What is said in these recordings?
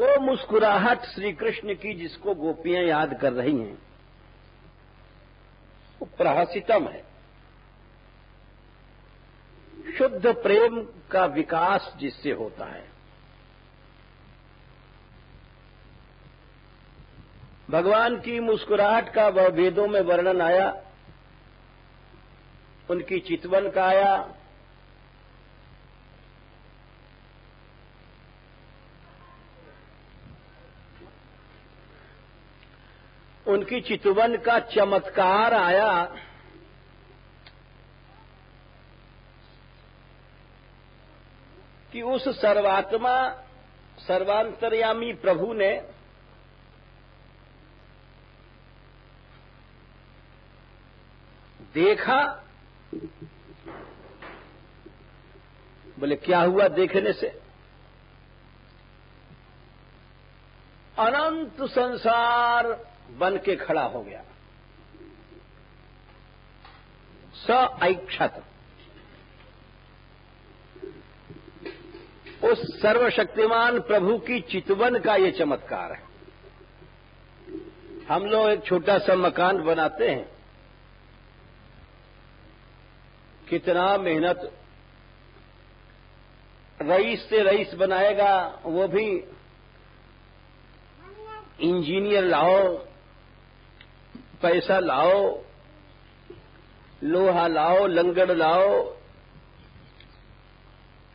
वो मुस्कुराहट श्री कृष्ण की जिसको गोपियां याद कर रही हैं, वो प्रहसितम है। शुद्ध प्रेम का विकास जिससे होता है। भगवान की मुस्कुराहट का वह वेदों में वर्णन आया, उनकी चितवन का आया, उनकी चितवन का चमत्कार आया। कि उस सर्वात्मा सर्वांतर्यामी प्रभु ने देखा। बोले क्या हुआ देखने से? अनंत संसार बन के खड़ा हो गया। ऐक्षत, उस सर्वशक्तिमान प्रभु की चितवन का ये चमत्कार है। हम लोग एक छोटा सा मकान बनाते हैं, कितना मेहनत, रईस से रईस बनाएगा, वो भी इंजीनियर लाओ, पैसा लाओ, लोहा लाओ, लंगड़ लाओ,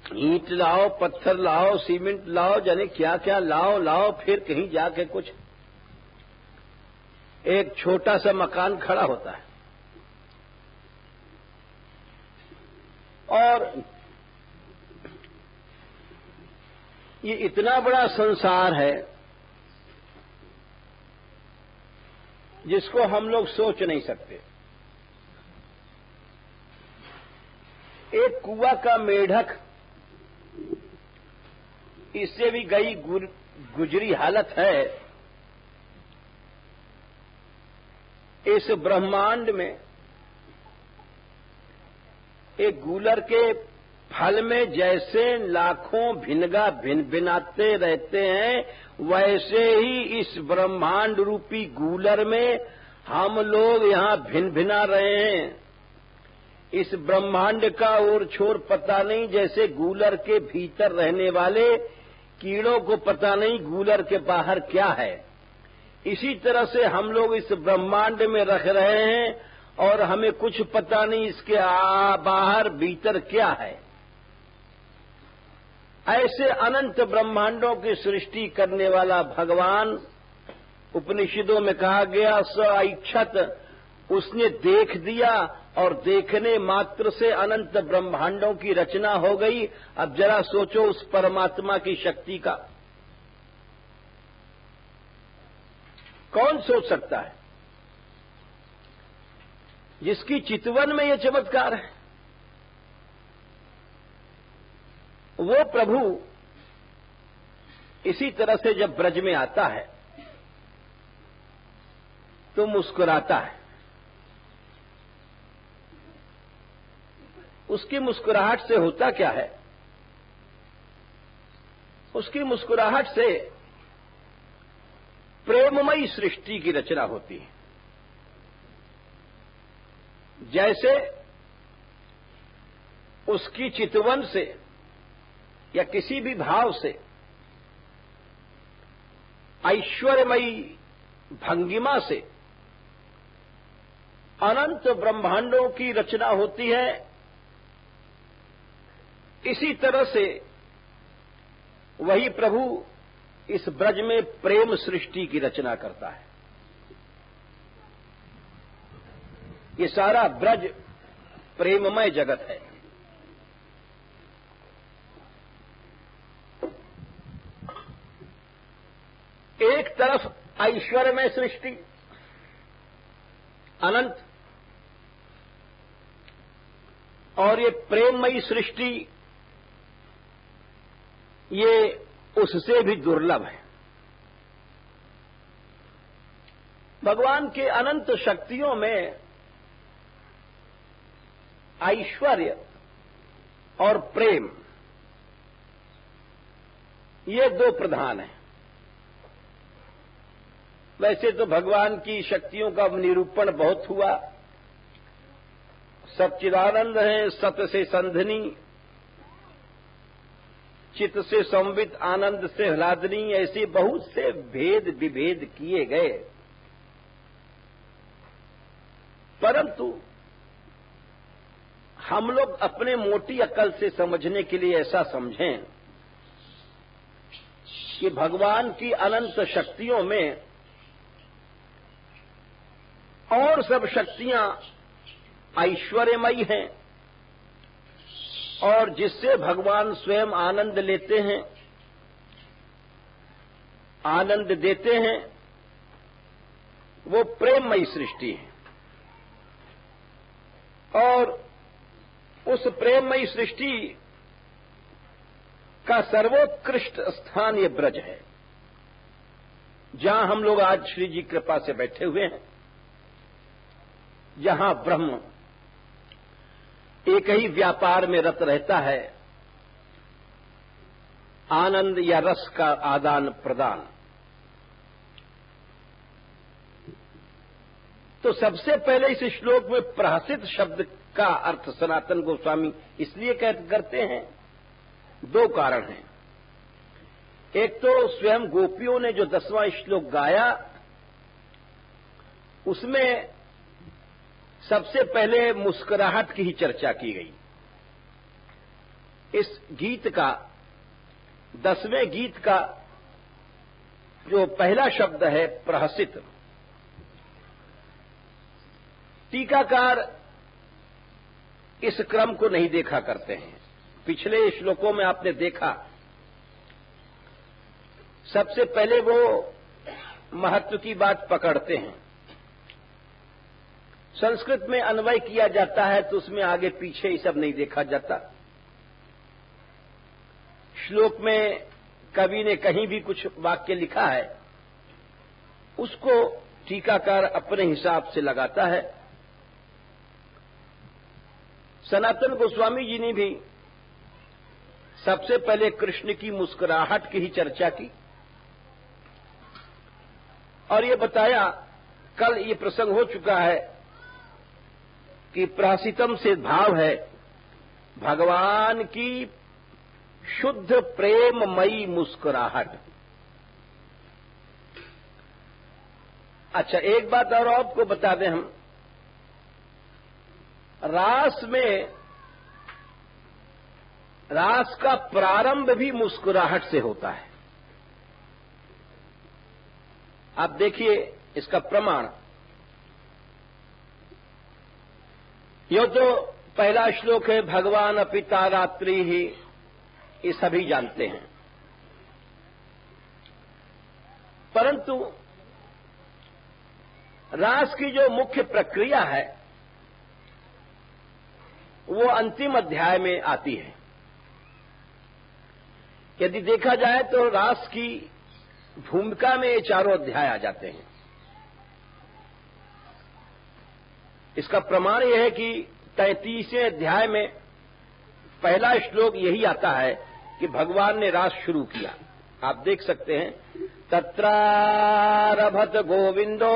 ईंट लाओ, पत्थर लाओ, सीमेंट लाओ, जाने क्या क्या लाओ, फिर कहीं जाके कुछ एक छोटा सा मकान खड़ा होता है। और ये इतना बड़ा संसार है जिसको हम लोग सोच नहीं सकते। एक कुआं का मेढक, इससे भी गई गुजरी हालत है। इस ब्रह्मांड में एक गूलर के फल में जैसे लाखों भिनगा भिनाते रहते हैं, वैसे ही इस ब्रह्मांड रूपी गूलर में हम लोग यहां भिना रहे हैं। इस ब्रह्मांड का ओर छोर पता नहीं, जैसे गूलर के भीतर रहने वाले कीड़ों को पता नहीं गूलर के बाहर क्या है। इसी तरह से हम लोग इस ब्रह्मांड में रख रहे हैं और हमें कुछ पता नहीं इसके बाहर भीतर क्या है। ऐसे अनंत ब्रह्मांडों की सृष्टि करने वाला भगवान, उपनिषदों में कहा गया ऐक्षत, उसने देख दिया और देखने मात्र से अनंत ब्रह्मांडों की रचना हो गई। अब जरा सोचो उस परमात्मा की शक्ति का, कौन सोच सकता है? जिसकी चितवन में यह चमत्कार है, वो प्रभु इसी तरह से जब ब्रज में आता है तो मुस्कुराता है। उसकी मुस्कुराहट से होता क्या है? उसकी मुस्कुराहट से प्रेममयी सृष्टि की रचना होती है। जैसे उसकी चितवन से या किसी भी भाव से ऐश्वर्यमयी भंगिमा से अनंत ब्रह्मांडों की रचना होती है, इसी तरह से वही प्रभु इस ब्रज में प्रेम सृष्टि की रचना करता है। ये सारा ब्रज प्रेममय जगत है। एक तरफ ऐश्वर्यमय सृष्टि अनंत, और ये प्रेममयी सृष्टि ये उससे भी दुर्लभ है। भगवान के अनंत शक्तियों में ऐश्वर्य और प्रेम, ये दो प्रधान हैं। वैसे तो भगवान की शक्तियों का निरूपण बहुत हुआ। सच्चिदानंद है, सत से संधनी, चित्त से संवित, आनंद से ह्लादनी, ऐसे बहुत से भेद विभेद किए गए। परंतु हम लोग अपने मोटी अकल से समझने के लिए ऐसा समझें कि भगवान की अनंत शक्तियों में और सब शक्तियां ऐश्वर्यमयी हैं और जिससे भगवान स्वयं आनंद लेते हैं, आनंद देते हैं, वो प्रेममयी सृष्टि है। और उस प्रेममयी सृष्टि का सर्वोत्कृष्ट स्थान ये ब्रज है, जहां हम लोग आज श्री जी कृपा से बैठे हुए हैं, जहां ब्रह्म एक ही व्यापार में रत रहता है, आनंद या रस का आदान प्रदान। तो सबसे पहले इस श्लोक में प्रहसित शब्द का अर्थ सनातन गोस्वामी इसलिए करते हैं, दो कारण हैं। एक तो स्वयं गोपियों ने जो 10वां श्लोक गाया, उसमें सबसे पहले मुस्कुराहट की ही चर्चा की गई। इस गीत का, 10वें गीत का जो पहला शब्द है प्रहसित, टीकाकार इस क्रम को नहीं देखा करते हैं। पिछले श्लोकों में आपने देखा, सबसे पहले वो महत्व की बात पकड़ते हैं। संस्कृत में अन्वय किया जाता है तो उसमें आगे पीछे ये सब नहीं देखा जाता। श्लोक में कवि ने कहीं भी कुछ वाक्य लिखा है, उसको टीकाकार अपने हिसाब से लगाता है। सनातन गोस्वामी जी ने भी सबसे पहले कृष्ण की मुस्कुराहट की ही चर्चा की और ये बताया, कल ये प्रसंग हो चुका है कि प्रहसितम से भाव है भगवान की शुद्ध प्रेममयी मुस्कुराहट। अच्छा, एक बात और आपको बता दें, हम रास का प्रारंभ भी मुस्कुराहट से होता है। आप देखिए इसका प्रमाण। यो तो पहला श्लोक है, भगवान अपिता रात्रि ही, ये सभी जानते हैं। परंतु रास की जो मुख्य प्रक्रिया है वो अंतिम अध्याय में आती है। यदि देखा जाए तो रास की भूमिका में ये चारों अध्याय आ जाते हैं। इसका प्रमाण यह है कि 33वें अध्याय में पहला श्लोक यही आता है कि भगवान ने रास शुरू किया। आप देख सकते हैं, तत्रारभत गोविंदो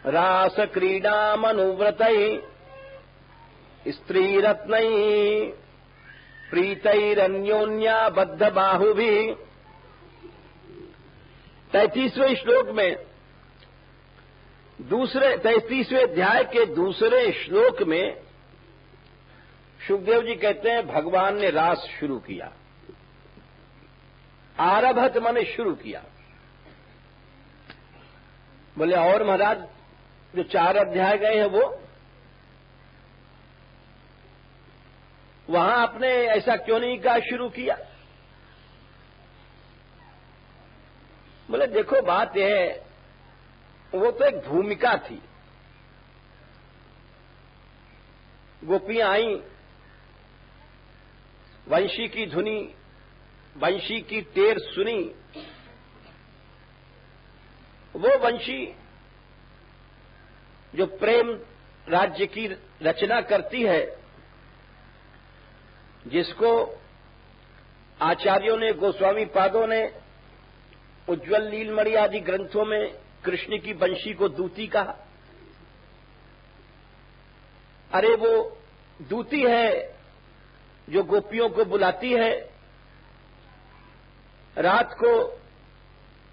रास क्रीडामनुव्रतैः स्त्रीरत्नैः प्रीतैरन्योन्याबद्ध बाहुभिः। 33वें श्लोक में 33वें अध्याय के दूसरे श्लोक में सुखदेव जी कहते हैं भगवान ने रास शुरू किया। आरभत माने शुरू किया। बोले और महाराज जो 4 अध्याय गए हैं वो, वहां आपने ऐसा क्यों नहीं कहा शुरू किया? बोले देखो बात यह है, वो तो एक भूमिका थी। गोपियां आई, वंशी की धुनी, वंशी की टेर सुनी। वो वंशी जो प्रेम राज्य की रचना करती है, जिसको आचार्यों ने, गोस्वामी पादों ने उज्ज्वल नीलमणि आदि ग्रंथों में कृष्ण की बंशी को दूती कहा। अरे वो दूती है जो गोपियों को बुलाती है। रात को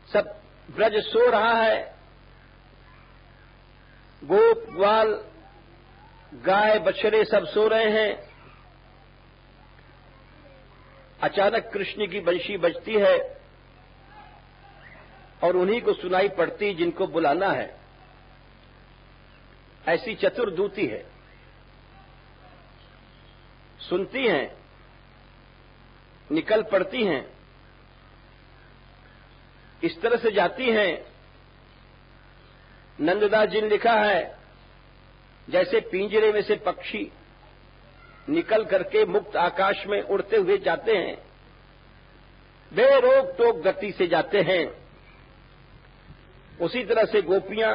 सब ब्रज सो रहा है, गोप ग्वाल गाय बछड़े सब सो रहे हैं। अचानक कृष्ण की बंशी बजती है और उन्हीं को सुनाई पड़ती जिनको बुलाना है। ऐसी चतुर दूती है, सुनती हैं, निकल पड़ती हैं, इस तरह से जाती हैं। नंददास जी ने लिखा है, जैसे पिंजरे में से पक्षी निकल करके मुक्त आकाश में उड़ते हुए जाते हैं, बेरोक टोक गति से जाते हैं, उसी तरह से गोपियां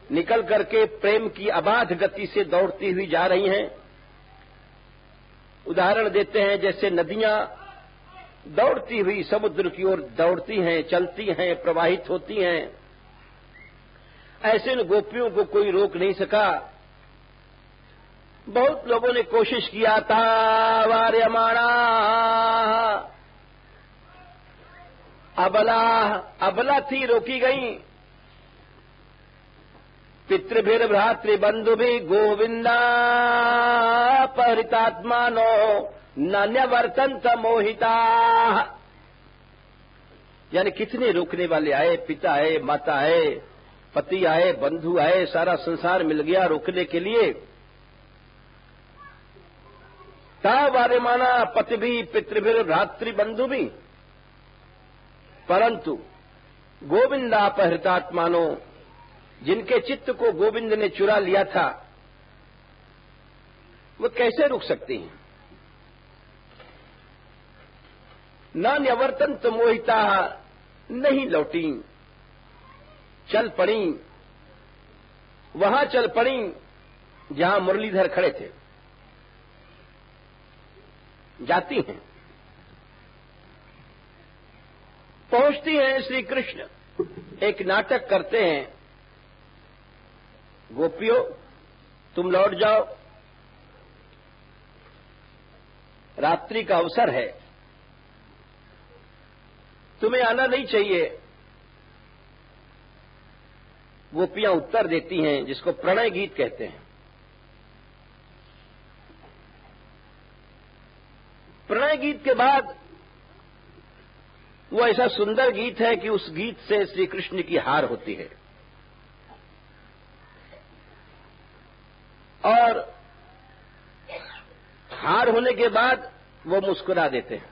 निकल करके प्रेम की अबाध गति से दौड़ती हुई जा रही हैं। उदाहरण देते हैं, जैसे नदियां दौड़ती हुई समुद्र की ओर दौड़ती हैं, चलती हैं, प्रवाहित होती हैं, ऐसे इन गोपियों को कोई रोक नहीं सका। बहुत लोगों ने कोशिश किया था, वार्यमाणा अबला, अबला थी, रोकी गई। पितृभिर भ्रातृबंधु भी गोविंदा परितात्मानो नान्यवर्तंत मोहिता। यानी कितने रोकने वाले आए, पिता आए, माता आए, पति आए, बंधु आए, सारा संसार मिल गया रोकने के लिए। ता वार्यमाना पति भी पितृभिर भ्रातृबंधु भी, परंतु गोविंदापहृतात्मानो, जिनके चित्त को गोविंद ने चुरा लिया था, वो कैसे रुक सकती हैं? न न्यवर्तंत मोहिता, नहीं लौटी, चल पड़ी, वहां चल पड़ी जहां मुरलीधर खड़े थे। जाती हैं, पहुंचती हैं। श्री कृष्ण एक नाटक करते हैं, गोपियों तुम लौट जाओ, रात्रि का अवसर है, तुम्हें आना नहीं चाहिए। गोपियां उत्तर देती हैं, जिसको प्रणय गीत कहते हैं। प्रणय गीत के बाद वो ऐसा सुंदर गीत है कि उस गीत से श्री कृष्ण की हार होती है। और हार होने के बाद वो मुस्कुरा देते हैं।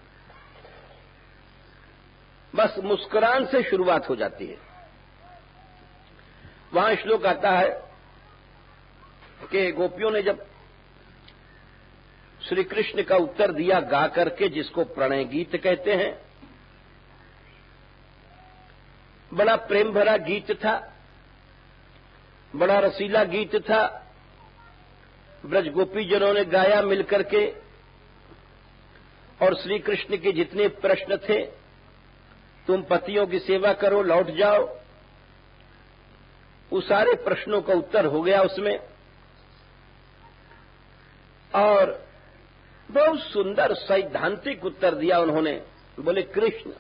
बस मुस्कुरान से शुरुआत हो जाती है। वहां श्लोक आता है कि गोपियों ने जब श्री कृष्ण का उत्तर दिया गा करके, जिसको प्रणय गीत कहते हैं, बड़ा प्रेम भरा गीत था, बड़ा रसीला गीत था। ब्रज गोपीजनों ने गाया मिलकर के, और श्री कृष्ण के जितने प्रश्न थे, तुम पतियों की सेवा करो, लौट जाओ, उस सारे प्रश्नों का उत्तर हो गया उसमें। और बहुत सुंदर सैद्धांतिक उत्तर दिया उन्होंने। बोले, कृष्ण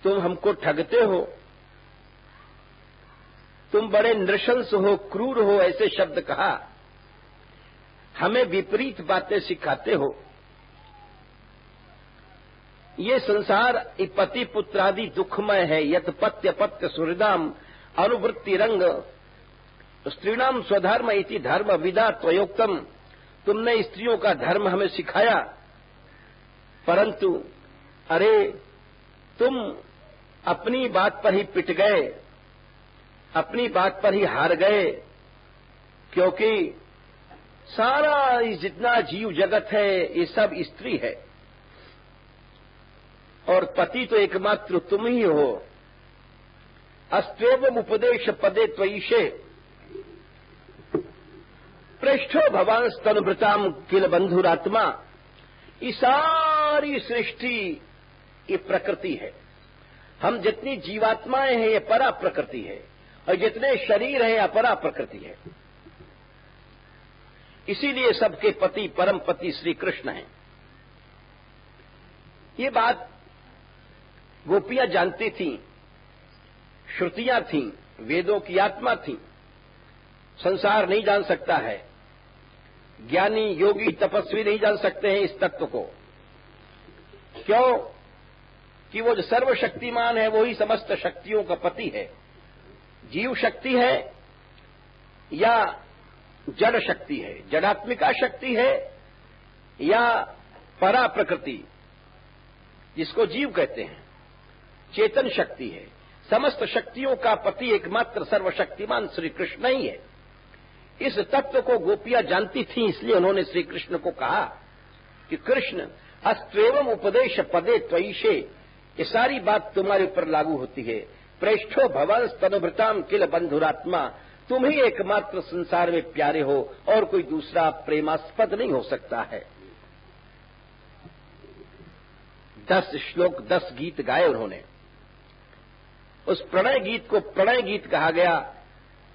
तुम हमको ठगते हो, तुम बड़े नृशंस हो, क्रूर हो, ऐसे शब्द कहा, हमें विपरीत बातें सिखाते हो। ये संसार पति पुत्रादि दुखमय है। यत पत्य पत्य सुहृदाम अनुवृत्ति रंग स्त्रीणाम स्वधर्म इति धर्म विदा त्वयोक्तम। तुमने स्त्रियों का धर्म हमें सिखाया, परंतु अरे तुम अपनी बात पर ही पिट गए, अपनी बात पर ही हार गए, क्योंकि सारा जितना जीव जगत है ये सब स्त्री है, और पति तो एकमात्र तुम ही हो। अस्त्वेवम उपदेश पदे त्वयीशे पृष्ठो भवान स्तनभृताम किल बंधुरात्मा। ये सारी सृष्टि ये प्रकृति है। हम जितनी जीवात्माएं हैं ये परा प्रकृति है, और जितने शरीर हैं अपरा प्रकृति है। इसीलिए सबके पति परम पति श्री कृष्ण हैं। ये बात गोपियां जानती थीं, श्रुतियां थीं, वेदों की आत्मा थीं। संसार नहीं जान सकता है, ज्ञानी योगी तपस्वी नहीं जान सकते हैं इस तत्व को। क्यों? कि वो जो सर्वशक्तिमान है वही समस्त शक्तियों का पति है। जीव शक्ति है या जड़ शक्ति है, जड़ात्मिका शक्ति है या परा प्रकृति जिसको जीव कहते हैं, चेतन शक्ति है। समस्त शक्तियों का पति एकमात्र सर्वशक्तिमान श्री कृष्ण ही है। इस तत्व को गोपियां जानती थीं, इसलिए उन्होंने श्री कृष्ण को कहा कि कृष्ण अस्त्वेवम उपदेश पदे त्वयिषे, ये सारी बात तुम्हारे ऊपर लागू होती है। प्रेष्ठो भवंस तनुभृताम किल बंधुरात्मा, तुम ही एकमात्र संसार में प्यारे हो और कोई दूसरा प्रेमास्पद नहीं हो सकता है। 10 श्लोक 10 गीत गाए उन्होंने। उस प्रणय गीत को प्रणय गीत कहा गया,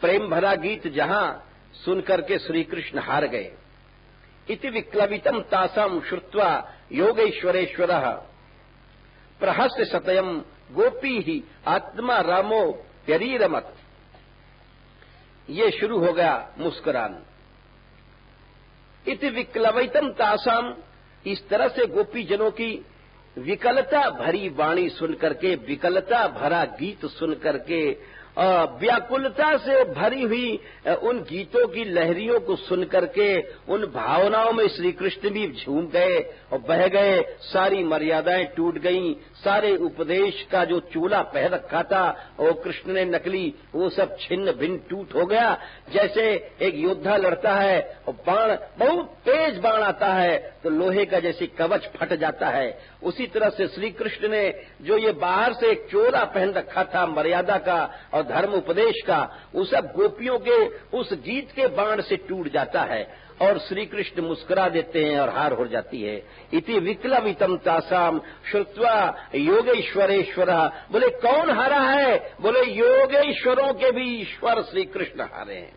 प्रेम भरा गीत जहां सुनकर के श्री कृष्ण हार गए। इति विक्लवितम तासाम श्रुत्वा योगेश्वरेश्वरः प्रहस्य सतयम गोपी ही आत्मा रामो प्यरीरमत। ये शुरू हो गया मुस्कुरान। इति विक्लवितम तासाम, इस तरह से गोपी जनों की विकलता भरी वाणी सुनकर के, विकलता भरा गीत सुनकर के, व्याकुलता से भरी हुई उन गीतों की लहरियों को सुनकर के उन भावनाओं में श्री कृष्ण भी झूम गए और बह गए। सारी मर्यादाएं टूट गईं, सारे उपदेश का जो चूल्हा पहन रखा था वो कृष्ण ने नकली, वो सब छिन्न भिन्न टूट हो गया। जैसे एक योद्धा लड़ता है और बाण, बहुत तेज बाण आता है तो लोहे का जैसे कवच फट जाता है, उसी तरह से श्री कृष्ण ने जो ये बाहर से एक चोला पहन रखा था मर्यादा का और धर्म उपदेश का, वो सब गोपियों के उस जीत के बाण से टूट जाता है और श्री कृष्ण मुस्कुरा देते हैं और हार हो जाती है। इति विक्लवितम तासाम श्रुत्वा योगेश्वरेश्वर। बोले कौन हारा है? बोले योगेश्वरों के भी ईश्वर श्री कृष्ण हारे हैं।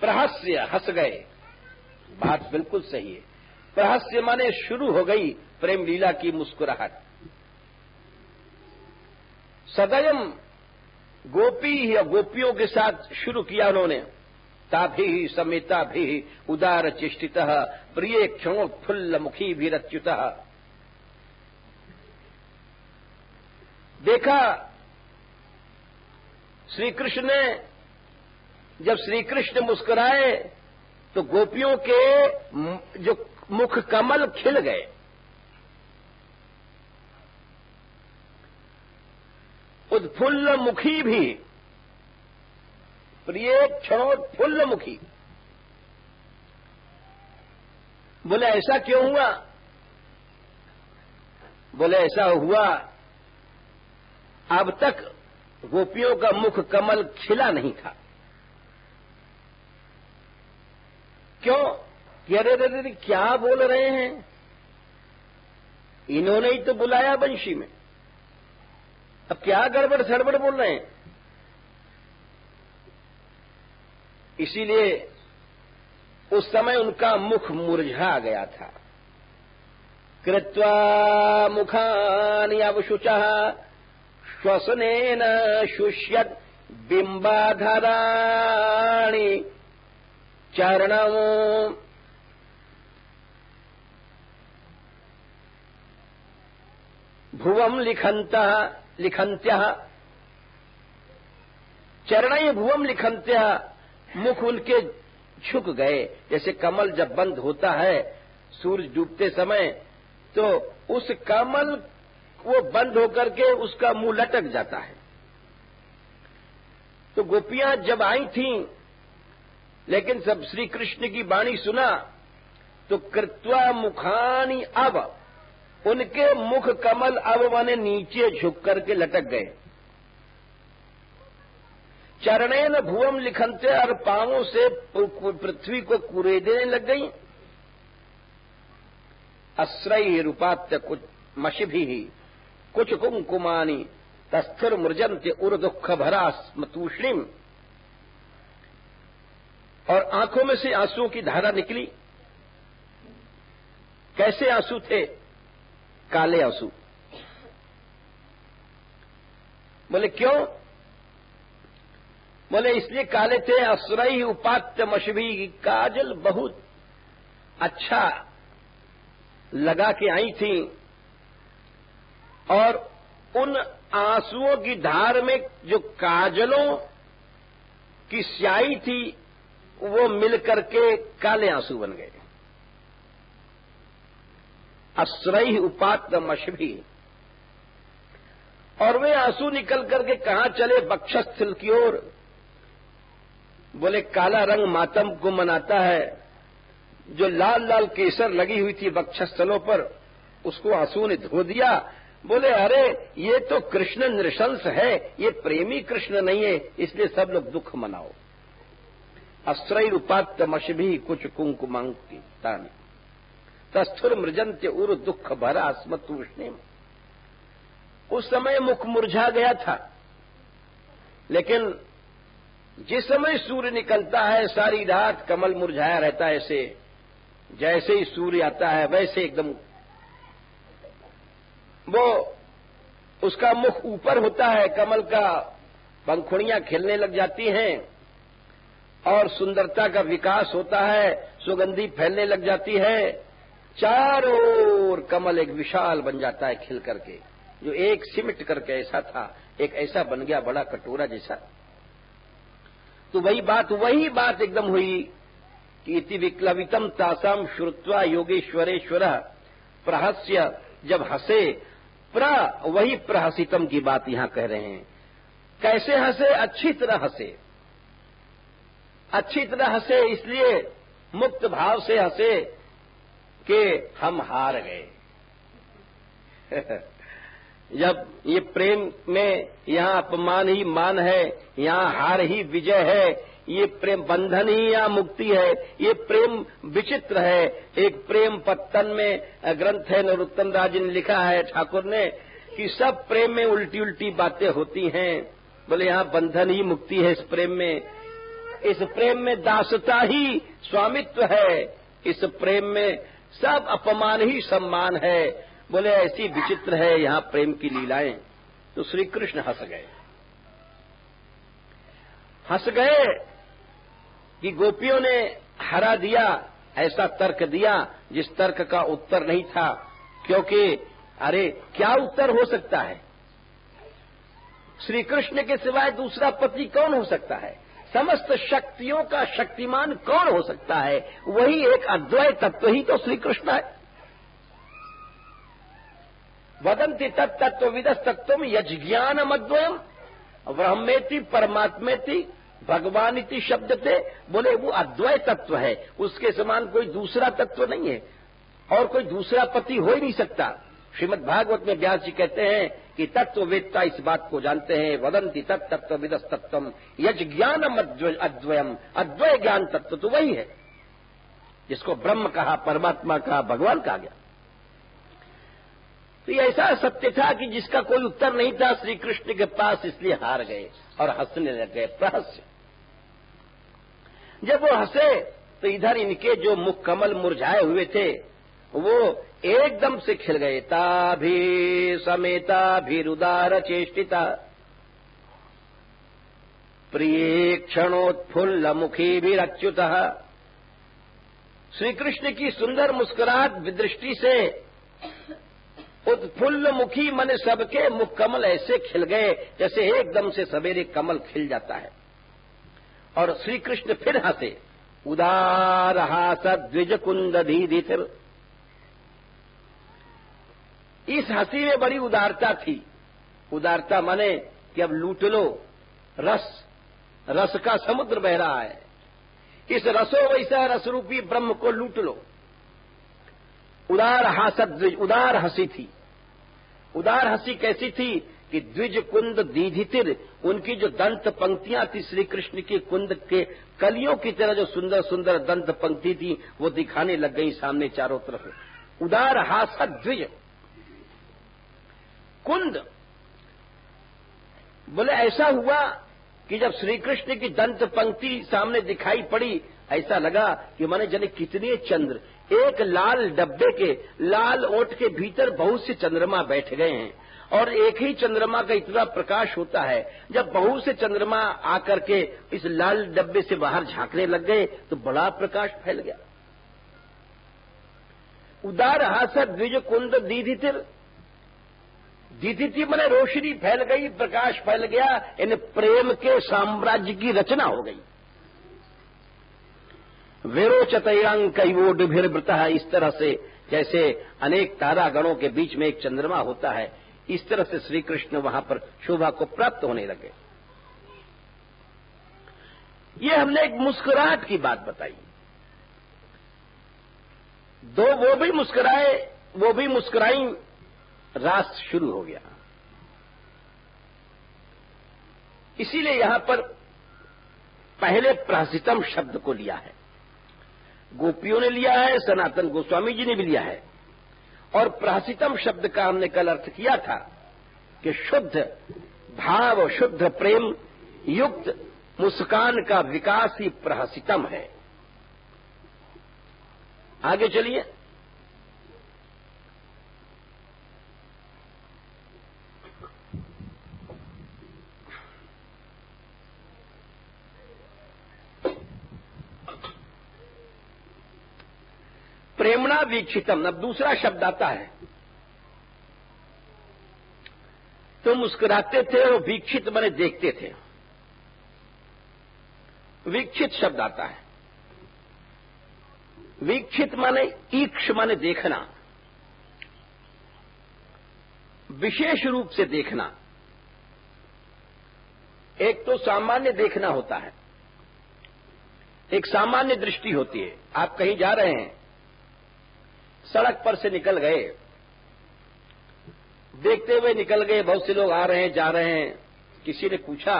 प्रहस्य, हंस गए। बात बिल्कुल सही है। प्रहस्य माने शुरू हो गई प्रेम लीला की मुस्कुराहट। सदयम, गोपी या गोपियों के साथ शुरू किया उन्होंने। ताभि समेता भी उदार चेष्टितः प्रिय क्षणोत्फुल्ल मुखी भी रच्युतः। देखा श्री कृष्ण ने, जब श्री कृष्ण मुस्कुराए तो गोपियों के जो मुख कमल खिल गए। उत्फुल्ल मुखी भी, प्रिय क्षणोत्फुल्ल मुखी। बोले ऐसा क्यों हुआ? बोले ऐसा हुआ, अब तक गोपियों का मुख कमल खिला नहीं था। क्यों? कि अरे अरे क्या बोल रहे हैं, इन्होंने ही तो बुलाया बंशी में, अब क्या गड़बड़ सड़बड़ बोल रहे हैं। इसीलिए उस समय उनका मुख मुरझा गया था। कृत्वा मुखानि अवशुचः श्वसनेन शुष्यत् बिंबाधराणि चरणम्। भुवम लिखन्त्यः चरणय भुवम लिखन्त्यः। मुख उनके झुक गए, जैसे कमल जब बंद होता है सूरज डूबते समय तो उस कमल वो बंद होकर के उसका मुंह लटक जाता है। तो गोपियां जब आई थीं, लेकिन सब श्री कृष्ण की वाणी सुना तो कृत्वा मुखानि अब, उनके मुख कमल अब माने नीचे झुक करके लटक गए। चरणेन भुवम लिखन्ते, और पांवों से पृथ्वी को कुरेदने लग गई। अश्रय रूपात्य कुछ मशिभि कुछ कुंकुमानी तस्थुर मृजंत्य उर दुख भरा स्मतूषणिम। और आंखों में से आंसुओं की धारा निकली। कैसे आंसू थे? काले आंसू। बोले क्यों? बोले इसलिए काले थे, अश्रय उपात्य मशभी, काजल बहुत अच्छा लगा के आई थी और उन आंसुओं की धार में जो काजलों की स्याही थी वो मिल करके काले आंसू बन गए। अश्रय उपात्य मशभी। और वे आंसू निकल करके कहां चले? वक्षस्थल की ओर। बोले काला रंग मातम को मनाता है। जो लाल लाल केसर लगी हुई थी वक्षस्थलों पर, उसको आंसू ने धो दिया। बोले अरे ये तो कृष्ण नृशंस है, ये प्रेमी कृष्ण नहीं है, इसलिए सब लोग दुख मनाओ। अश्रय उपात्य मशभी कुछ कुंकुमांकी तानी तस्थुर मृजंत्य उर दुख भरा स्मतूष्णिम। उस समय मुख मुरझा गया था, लेकिन जिस समय सूर्य निकलता है सारी रात कमल मुरझाया रहता है। ऐसे जैसे ही सूर्य आता है वैसे एकदम वो उसका मुख ऊपर होता है, कमल का पंखुड़ियां खिलने लग जाती हैं और सुंदरता का विकास होता है, सुगंधी फैलने लग जाती है। चारों ओर कमल एक विशाल बन जाता है खिल करके। जो एक सिमट करके ऐसा था, एक ऐसा बन गया बड़ा कटोरा जैसा। तो वही बात एकदम हुई कि इति विक्लवितम तासाम श्रुत्वा योगेश्वरेश्वर प्रहस्य, जब हंसे वही प्रहसितम की बात यहां कह रहे हैं। कैसे हंसे? अच्छी तरह हंसे। अच्छी तरह हंसे इसलिए मुक्त भाव से हंसे कि हम हार गए। जब ये प्रेम में यहां अपमान ही मान है, यहां हार ही विजय है, ये प्रेम बंधन ही यहां मुक्ति है। ये प्रेम विचित्र है। एक प्रेम पत्तन में ग्रंथ है, नरोत्तम दास जी ने लिखा है, ठाकुर ने, कि सब प्रेम में उल्टी उल्टी बातें होती हैं। बोले यहां बंधन ही मुक्ति है इस प्रेम में। इस प्रेम में दासता ही स्वामित्व है। इस प्रेम में सब अपमान ही सम्मान है। बोले ऐसी विचित्र है यहां प्रेम की लीलाएं। तो श्री कृष्ण हंस गए कि गोपियों ने हरा दिया, ऐसा तर्क दिया जिस तर्क का उत्तर नहीं था। क्योंकि अरे क्या उत्तर हो सकता है? श्री कृष्ण के सिवाय दूसरा पति कौन हो सकता है? समस्त शक्तियों का शक्तिमान कौन हो सकता है? वही एक अद्वैत तत्व ही तो श्री कृष्ण है। वदंति तत्तत्वविदस्तत्वम यज्ञानम अद्वयम ब्रह्मेति परमात्मेति भगवानिति शब्द थे। बोले वो अद्वैत तत्व है, उसके समान कोई दूसरा तत्व नहीं है और कोई दूसरा पति हो ही नहीं सकता। श्रीमद् भागवत में व्यास जी कहते हैं कि तत्ववेत्ता इस बात को जानते हैं। वदंति तत्तत्वविदस्तत्वम यज्ञानम अद्वयम, अद्वय ज्ञान तत्व तो वही है जिसको ब्रह्म कहा, परमात्मा कहा, भगवान कहा गया। तो ये ऐसा सत्य था कि जिसका कोई उत्तर नहीं था श्री कृष्ण के पास, इसलिए हार गए और हंसने लग गए। प्रहस्य। जब वो हंसे तो इधर इनके जो मुख कमल मुरझाए हुए थे वो एकदम से खिल गए। ताभि समेता भीरुदार चेष्टिता प्रिय क्षणोत्फुल्ल मुखी भी अच्युतः। श्री कृष्ण की सुंदर मुस्कुराहट दृष्टि से उत्फुल्ल मुखी मन सबके मुख कमल ऐसे खिल गए जैसे एकदम से सवेरे कमल खिल जाता है। और श्री कृष्ण फिर हंसे। उदार हास द्विज कुंद धीधिर। इस हंसी में बड़ी उदारता थी। उदारता माने कि अब लूट लो, रस का समुद्र बह रहा है, इस रसो वैसा रसरूपी ब्रह्म को लूट लो। उदार हासत द्विज, उदार हंसी थी। उदार हंसी कैसी थी कि द्विज कुंद दीधितिर, उनकी जो दंत पंक्तियां थी श्री कृष्ण की कुंद के कलियों की तरह जो सुंदर सुंदर दंत पंक्ति थी वो दिखाने लग गई सामने चारों तरफ। उदार हासद द्विज कुंद। बोले ऐसा हुआ कि जब श्री कृष्ण की दंत पंक्ति सामने दिखाई पड़ी, ऐसा लगा कि माने जाने कितने चंद्र, एक लाल डब्बे के लाल ओट के भीतर बहुत से चंद्रमा बैठ गए हैं, और एक ही चंद्रमा का इतना प्रकाश होता है। जब बहुत से चंद्रमा आकर के इस लाल डब्बे से बाहर झांकने लग गए तो बड़ा प्रकाश फैल गया। उदार हासद द्विज कुंद दीधितिर, दीधिति माने रोशनी फैल गई, प्रकाश फैल गया, इन प्रेम के साम्राज्य की रचना हो गई। वेरोचतयांग कैवोडभिर्वृतः, इस तरह से जैसे अनेक तारागणों के बीच में एक चंद्रमा होता है, इस तरह से श्री कृष्ण वहां पर शोभा को प्राप्त होने लगे। ये हमने एक मुस्कुराहट की बात बताई। दो वो भी मुस्कुराए, वो भी मुस्कुराई, रास शुरू हो गया। इसीलिए यहां पर पहले प्रहसितम शब्द को लिया है, गोपियों ने लिया है, सनातन गोस्वामी जी ने भी लिया है। और प्रहसितम शब्द का हमने कल अर्थ किया था कि शुद्ध भाव, शुद्ध प्रेम युक्त मुस्कान का विकास ही प्रहसितम है। आगे चलिए। प्रेमणा वीक्षितम, अब दूसरा शब्द आता है। तो मुस्कुराते थे और वीक्षित माने देखते थे। वीक्षित शब्द आता है। वीक्षित माने ईक्ष माने देखना, विशेष रूप से देखना। एक तो सामान्य देखना होता है, एक सामान्य दृष्टि होती है। आप कहीं जा रहे हैं, सड़क पर से निकल गए, देखते हुए निकल गए, बहुत से लोग आ रहे हैं जा रहे हैं। किसी ने पूछा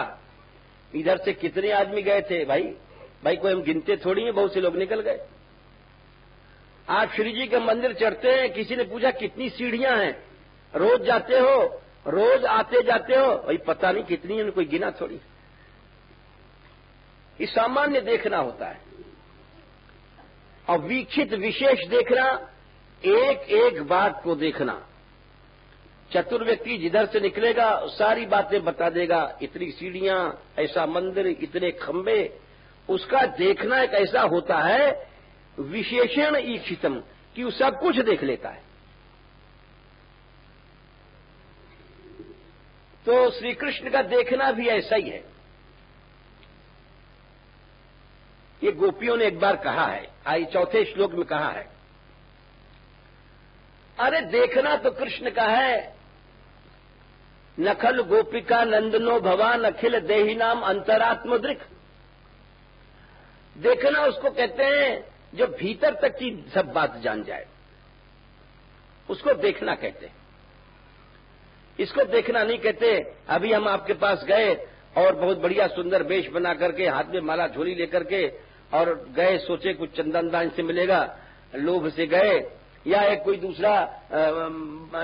इधर से कितने आदमी गए थे? भाई कोई हम गिनते थोड़ी हैं, बहुत से लोग निकल गए। आप श्री जी के मंदिर चढ़ते हैं, किसी ने पूछा कितनी सीढ़ियां हैं, रोज जाते हो, रोज आते जाते हो? भाई पता नहीं कितनी है, कोई गिना थोड़ी। ये सामान्य देखना होता है। और वीक्षित विशेष देखना, एक एक बात को देखना। चतुर व्यक्ति जिधर से निकलेगा सारी बातें बता देगा, इतनी सीढ़ियां, ऐसा मंदिर, इतने खंबे। उसका देखना एक ऐसा होता है विशेषण ईक्षितम, कि वो सब कुछ देख लेता है। तो श्री कृष्ण का देखना भी ऐसा ही है। ये गोपियों ने एक बार कहा है, आई चौथे श्लोक में कहा है, अरे देखना तो कृष्ण का है। नखल गोपिका नंदनो भवान अखिल देही नाम अंतरात्मदृक। देखना उसको कहते हैं जो भीतर तक की सब बात जान जाए, उसको देखना कहते हैं। इसको देखना नहीं कहते। अभी हम आपके पास गए और बहुत बढ़िया सुंदर वेश बना करके, हाथ में माला झोली लेकर के और गए, सोचे कुछ चंदन दान से मिलेगा, लोभ से गए। या एक कोई दूसरा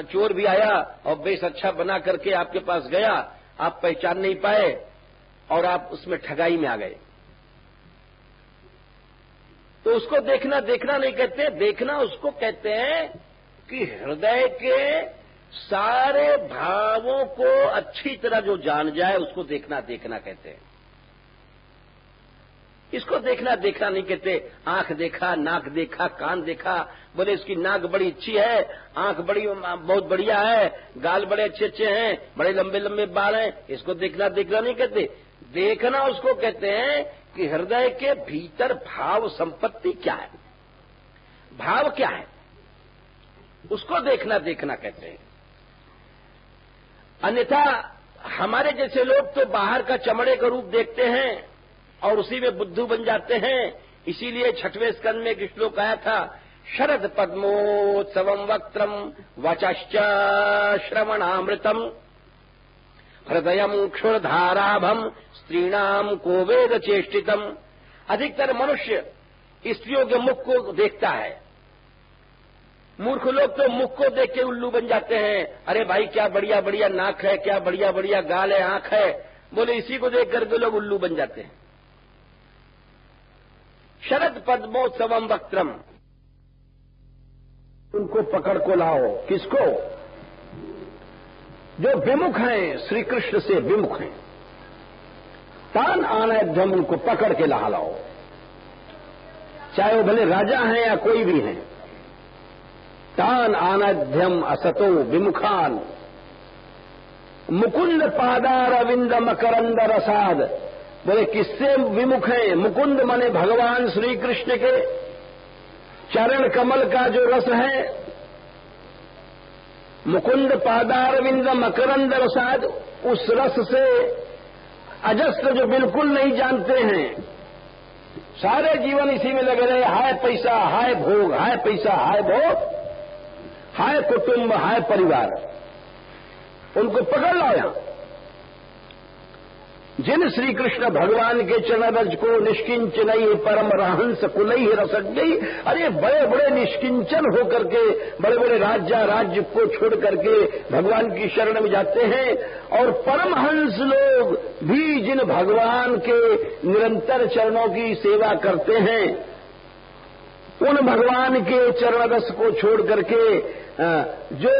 चोर भी आया और बेश अच्छा बना करके आपके पास गया, आप पहचान नहीं पाए और आप उसमें ठगाई में आ गए। तो उसको देखना नहीं कहते। देखना उसको कहते हैं कि हृदय के सारे भावों को अच्छी तरह जो जान जाए, उसको देखना कहते हैं। इसको देखना नहीं कहते। आंख देखा, नाक देखा, कान देखा, बोले इसकी नाक बड़ी अच्छी है, आंख बहुत बढ़िया है, गाल बड़े अच्छे हैं, बड़े लंबे लंबे बाल हैं, इसको देखना नहीं कहते। देखना उसको कहते हैं कि हृदय के भीतर भाव संपत्ति क्या है, भाव क्या है, उसको देखना कहते हैं। अन्यथा हमारे जैसे लोग तो बाहर का चमड़े का रूप देखते हैं और उसी में बुद्धू बन जाते हैं। इसीलिए छठवें स्कंद में एक श्लोक आया था, शरद पद्मोत्सवम वक्त्रम वचश्च श्रवणामृतम हृदयम क्षुरधाराभम स्त्रीणाम को वेद चेष्टितम। अधिकतर मनुष्य स्त्रियों के मुख को देखता है, मूर्ख लोग तो मुख को देख के उल्लू बन जाते हैं। अरे भाई क्या बढ़िया बढ़िया नाक है, क्या बढ़िया बढ़िया गाल है, आंख है, बोले इसी को देख करके लोग उल्लू बन जाते हैं। शरद पद्मोत्सवम वक्त्रम, उनको पकड़ को लाओ। किसको? जो विमुख हैं, श्री कृष्ण से विमुख हैं। तान आनयध्वम, उनको पकड़ के ला लाओ, चाहे वो भले राजा हैं या कोई भी हैं। तान आनध्यम असतो विमुखान मुकुंद पादार अविंद मकरंद रसाद, बोले किससे विमुख हैं? मुकुंद माने भगवान श्री कृष्ण के चरण कमल का जो रस है, मुकुंद पादारविंद मकरंद रसाद, उस रस से अजस्त्र जो बिल्कुल नहीं जानते हैं, सारे जीवन इसी में लगे रहे। हाय पैसा, हाय भोग, हाय पैसा, हाय भोग, हाय कुटुंब, हाय परिवार, उनको पकड़ लो। यहां जिन श्री कृष्ण भगवान के चरणरज को निष्किंचनई परम रहंस कुलई रसक गई। अरे बड़े बड़े निष्किंचन होकर के बड़े बड़े राज्य को छोड़ करके भगवान की शरण में जाते हैं, और परमहंस लोग भी जिन भगवान के निरंतर चरणों की सेवा करते हैं, उन भगवान के चरण रस को छोड़ करके जो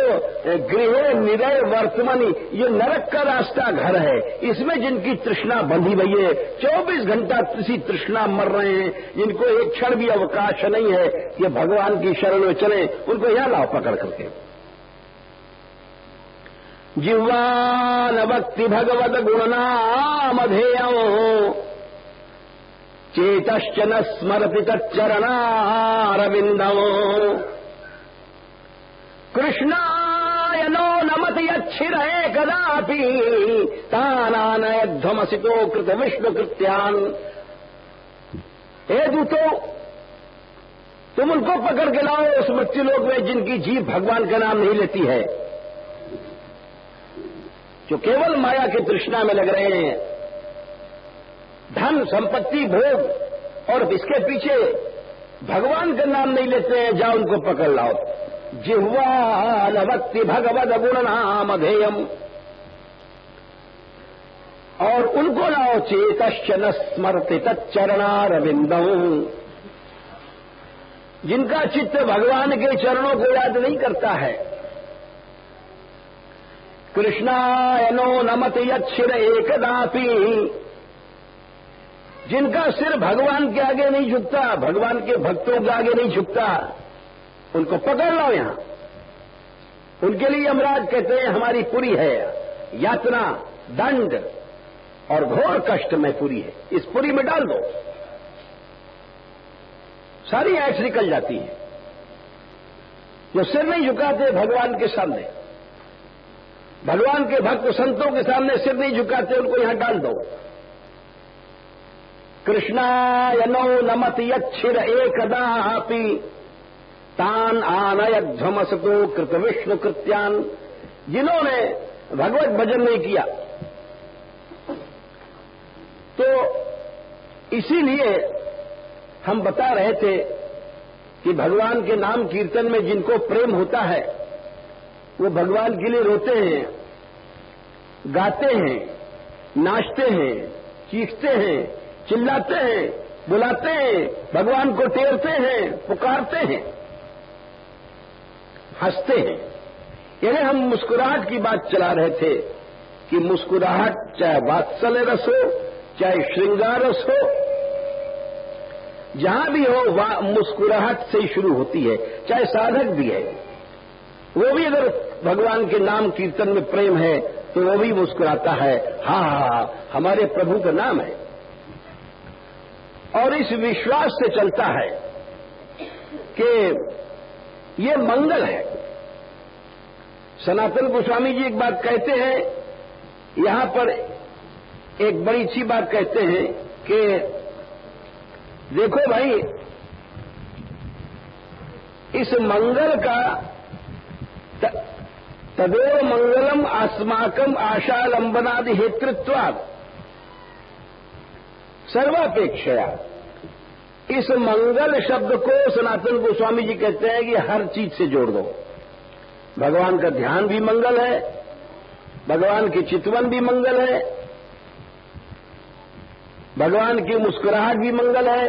गृह निरय वर्तमानी, ये नरक का रास्ता घर है, इसमें जिनकी तृष्णा बंधी हुई है, 24 घंटा किसी तृष्णा मर रहे हैं, जिनको एक क्षण भी अवकाश नहीं है कि भगवान की शरण में चले, उनको यहां लाओ पकड़ करके। जिह्वान भक्ति भगवत गुणनामधेयं चेतश्च न स्मरति तच्चरणारविन्दम् कृष्णाय नो नमति यच्छिरे कदापि तानानयध्वमसितो कृत विष्णुकृत्यान्। हे दूतो, तुम उनको पकड़ के लाओ उस मृत्युलोक में जिनकी जीभ भगवान का नाम नहीं लेती है, जो केवल माया की तृष्णा में लग रहे हैं, धन संपत्ति भोग, और इसके पीछे भगवान का नाम नहीं लेते हैं। जाओ उनको पकड़ लाओ। जिह्वा भक्ति भगवद गुण नाम धेयम, और उनको लाओ। चेतश्च न स्मरति तच्चरणारविंदम्, जिनका चित्त भगवान के चरणों को याद नहीं करता है। कृष्णाय नो नमति यच्छिर एकदापि, जिनका सिर भगवान के आगे नहीं झुकता, भगवान के भक्तों के आगे नहीं झुकता, उनको पकड़ लो यहां। उनके लिए यमराज कहते हैं हमारी पुरी है, यातना, दंड और घोर कष्ट में पुरी है, इस पुरी में डाल दो। सारी ऐश निकल जाती है। जो सिर नहीं झुकाते भगवान के सामने, भगवान के भक्त संतों के सामने सिर नहीं झुकाते, उनको यहां डाल दो। कृष्णाय नो नमति यच्छिर एकदापि तान आनयध्वमसतो कृत विष्णु कृत्यान, जिन्होंने भगवत भजन नहीं किया। तो इसीलिए हम बता रहे थे कि भगवान के नाम कीर्तन में जिनको प्रेम होता है, वो भगवान के लिए रोते हैं, गाते हैं, नाचते हैं, चीखते हैं, चिल्लाते हैं, बुलाते हैं, भगवान को टेरते हैं, पुकारते हैं, हंसते हैं। यानी हम मुस्कुराहट की बात चला रहे थे कि मुस्कुराहट चाहे वात्सल्य रस हो, चाहे श्रृंगार रस हो, जहां भी हो मुस्कुराहट से ही शुरू होती है। चाहे साधक भी है, वो भी अगर भगवान के नाम कीर्तन में प्रेम है तो वो भी मुस्कुराता है, हाँ हमारे प्रभु का नाम है, और इस विश्वास से चलता है कि ये मंगल है। सनातन गोस्वामी जी एक बात कहते हैं, यहां पर एक बड़ी अच्छी बात कहते हैं कि देखो भाई, इस मंगल का तदेव मंगलम अस्माकम आशालंबनादि हेतृत्वात् सर्वापेक्षया, इस मंगल शब्द को सनातन गोस्वामी जी कहते हैं कि हर चीज से जोड़ दो। भगवान का ध्यान भी मंगल है, भगवान की चितवन भी मंगल है, भगवान की मुस्कुराहट भी मंगल है,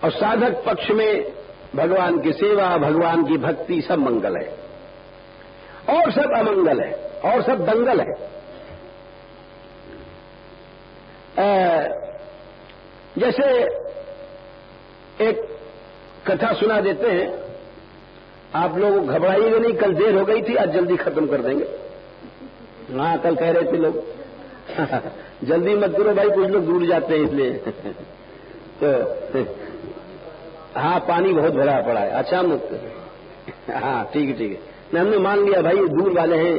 और साधक पक्ष में भगवान की सेवा, भगवान की भक्ति सब मंगल है, और सब अमंगल है, और सब दंगल है। जैसे एक कथा सुना देते हैं, आप लोग घबराइएगा नहीं, कल देर हो गई थी, आज जल्दी खत्म कर देंगे। हाँ, कल कह रहे थे लोग जल्दी मत करो भाई, कुछ लोग दूर जाते हैं इसलिए तो हाँ, पानी बहुत भरा पड़ा है। अच्छा मुक्त, हाँ ठीक है ठीक है, हमने मान लिया भाई ये दूर वाले हैं,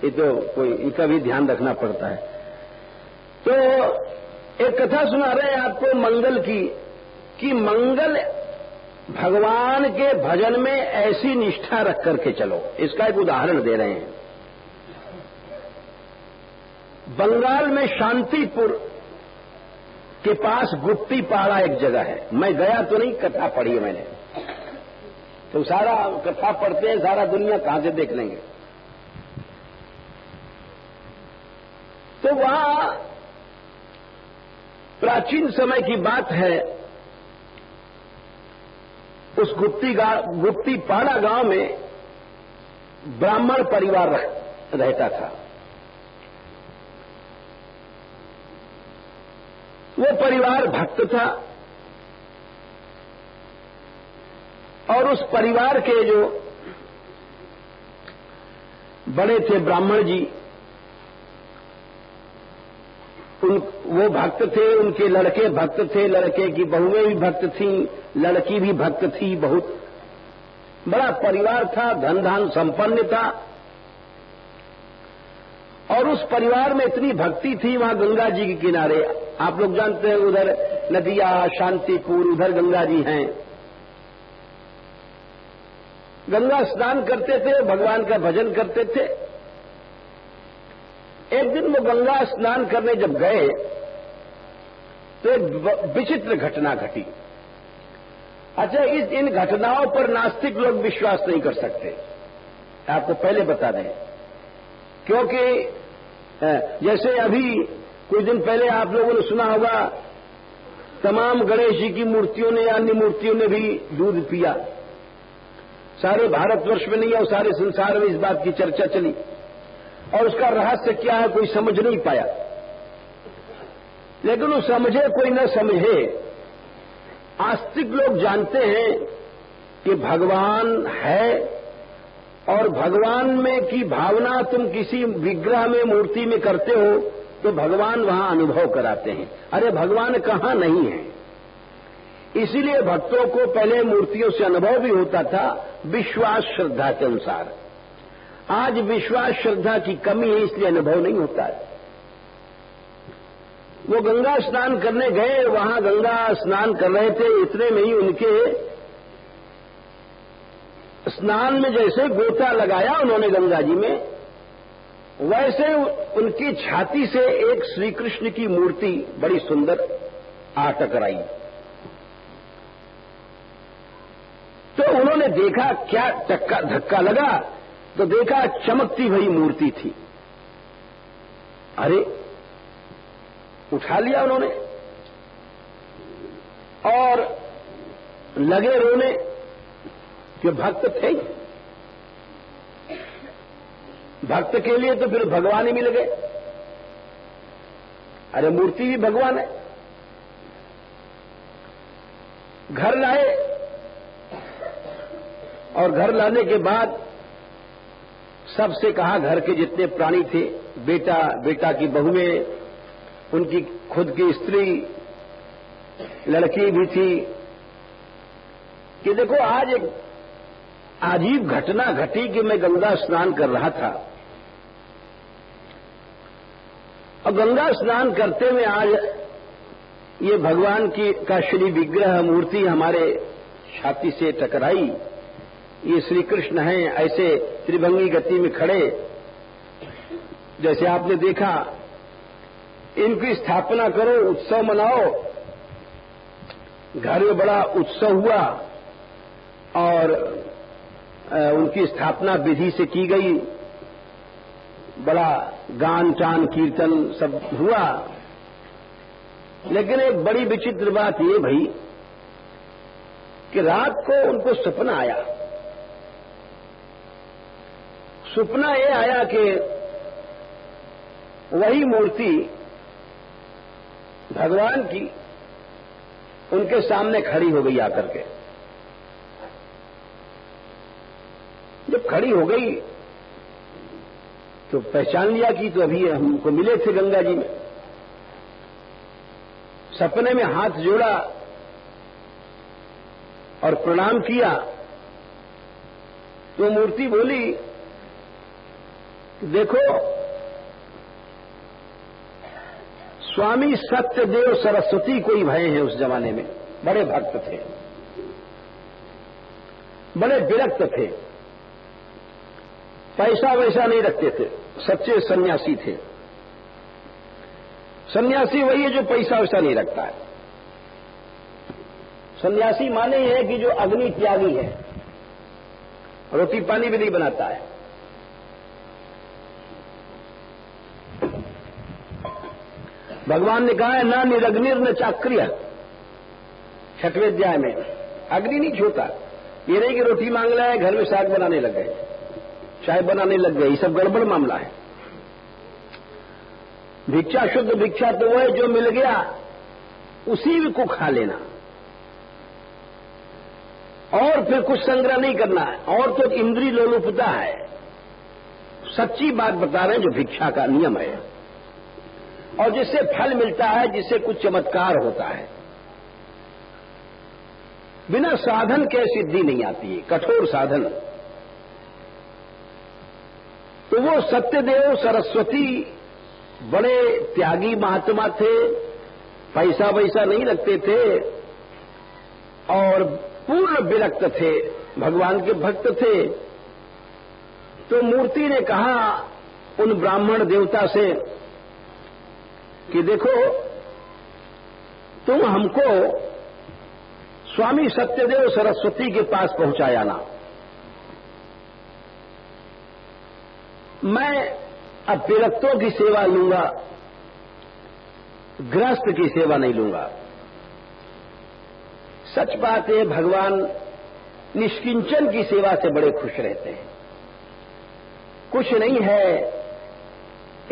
ये तो कोई इनका भी ध्यान रखना पड़ता है। तो एक कथा सुना रहे हैं आपको मंगल की, कि मंगल भगवान के भजन में ऐसी निष्ठा रख करके चलो। इसका एक उदाहरण दे रहे हैं। बंगाल में शांतिपुर के पास गुप्ती पहाड़ा एक जगह है। मैं गया तो नहीं, कथा पढ़ी है मैंने, तो सारा कथा पढ़ते हैं, सारा दुनिया कहां से देख लेंगे। तो वहां प्राचीन समय की बात है, उस गुप्ती पाड़ा गांव में ब्राह्मण परिवार रहता था। वो परिवार भक्त था, और उस परिवार के जो बड़े थे ब्राह्मण जी, वो भक्त थे, उनके लड़के भक्त थे, लड़के की बहुएं भी भक्त थीं, लड़की भी भक्त थी। बहुत बड़ा परिवार था, धन धान संपन्न था, और उस परिवार में इतनी भक्ति थी। वहां गंगा जी के किनारे, आप लोग जानते हैं, उधर नदिया शांतिपुर, उधर गंगा जी हैं। गंगा स्नान करते थे, भगवान का भजन करते थे। एक दिन वो गंगा स्नान करने जब गए तो एक विचित्र घटना घटी। अच्छा, इन घटनाओं पर नास्तिक लोग विश्वास नहीं कर सकते, आपको पहले बता दें। क्योंकि जैसे अभी कुछ दिन पहले आप लोगों ने सुना होगा, तमाम गणेश जी की मूर्तियों ने, अन्य मूर्तियों ने भी दूध पिया। सारे भारतवर्ष में नहीं और सारे संसार में इस बात की चर्चा चली, और उसका रहस्य क्या है कोई समझ नहीं पाया। लेकिन वो समझे कोई न समझे, आस्तिक लोग जानते हैं कि भगवान है, और भगवान में की भावना तुम किसी विग्रह में, मूर्ति में करते हो तो भगवान वहां अनुभव कराते हैं। अरे भगवान कहां नहीं है। इसीलिए भक्तों को पहले मूर्तियों से अनुभव भी होता था, विश्वास श्रद्धा के अनुसार। आज विश्वास श्रद्धा की कमी है, इसलिए अनुभव नहीं होता है। वो गंगा स्नान करने गए, वहां गंगा स्नान कर रहे थे, इतने में ही उनके स्नान में जैसे गोता लगाया उन्होंने गंगा जी में, वैसे उनकी छाती से एक श्री कृष्ण की मूर्ति बड़ी सुंदर आ टकराई। तो उन्होंने देखा, क्या धक्का लगा, तो देखा चमकती हुई मूर्ति थी। अरे, उठा लिया उन्होंने और लगे रोने कि भक्त थे। भक्त के लिए तो फिर भगवान ही मिल गए। अरे मूर्ति भी भगवान है। घर लाए, और घर लाने के बाद सबसे कहा, घर के जितने प्राणी थे, बेटा, बेटा की बहुएं, उनकी खुद की स्त्री, लड़की भी थी, कि देखो आज एक अजीब घटना घटी कि मैं गंगा स्नान कर रहा था, और गंगा स्नान करते में आज ये भगवान का श्री विग्रह मूर्ति हमारे छाती से टकराई। ये श्री कृष्ण हैं, ऐसे त्रिभंगी गति में खड़े, जैसे आपने देखा। इनकी स्थापना करो, उत्सव मनाओ, घर में बड़ा उत्सव हुआ और उनकी स्थापना विधि से की गई। बड़ा गान टान कीर्तन सब हुआ। लेकिन एक बड़ी विचित्र बात ये भई कि रात को उनको सपना आया। सपना ये आया कि वही मूर्ति भगवान की उनके सामने खड़ी हो गई आकर के। जब खड़ी हो गई तो पहचान लिया कि तो अभी हमको मिले थे गंगा जी में। सपने में हाथ जोड़ा और प्रणाम किया तो मूर्ति बोली, देखो स्वामी सत्यदेव सरस्वती कोई भय हैं उस जमाने में, बड़े भक्त थे, बड़े विरक्त थे, पैसा वैसा नहीं रखते थे, सच्चे सन्यासी थे। सन्यासी वही है जो पैसा वैसा नहीं रखता है। सन्यासी माने ये है कि जो अग्नि त्यागी है, रोटी पानी भी नहीं बनाता है। भगवान ने कहा है ना निरग्निर न चाक्रिय, छठवें अध्याय में अग्नि नहीं छूता। ये नहीं कि रोटी मांग रहा है घर में साग बनाने लग गए, चाय बनाने लग गए, ये सब गड़बड़ मामला है। भिक्षा शुद्ध भिक्षा तो वो है जो मिल गया उसी को खा लेना और फिर कुछ संग्रह नहीं करना है, और तो इंद्रिय लोलुपता है। सच्ची बात बता रहे हैं जो भिक्षा का नियम है, और जिससे फल मिलता है, जिससे कुछ चमत्कार होता है। बिना साधन के सिद्धि नहीं आती है, कठोर साधन। तो वो सत्यदेव सरस्वती बड़े त्यागी महात्मा थे, पैसा वैसा नहीं रखते थे और पूर्ण विरक्त थे, भगवान के भक्त थे। तो मूर्ति ने कहा उन ब्राह्मण देवता से कि देखो तुम हमको स्वामी सत्यदेव सरस्वती के पास पहुंचाया ना, मैं अब विरक्तों की सेवा लूंगा, गृहस्थ की सेवा नहीं लूंगा। सच बात है, भगवान निष्किंचन की सेवा से बड़े खुश रहते हैं। कुछ नहीं है,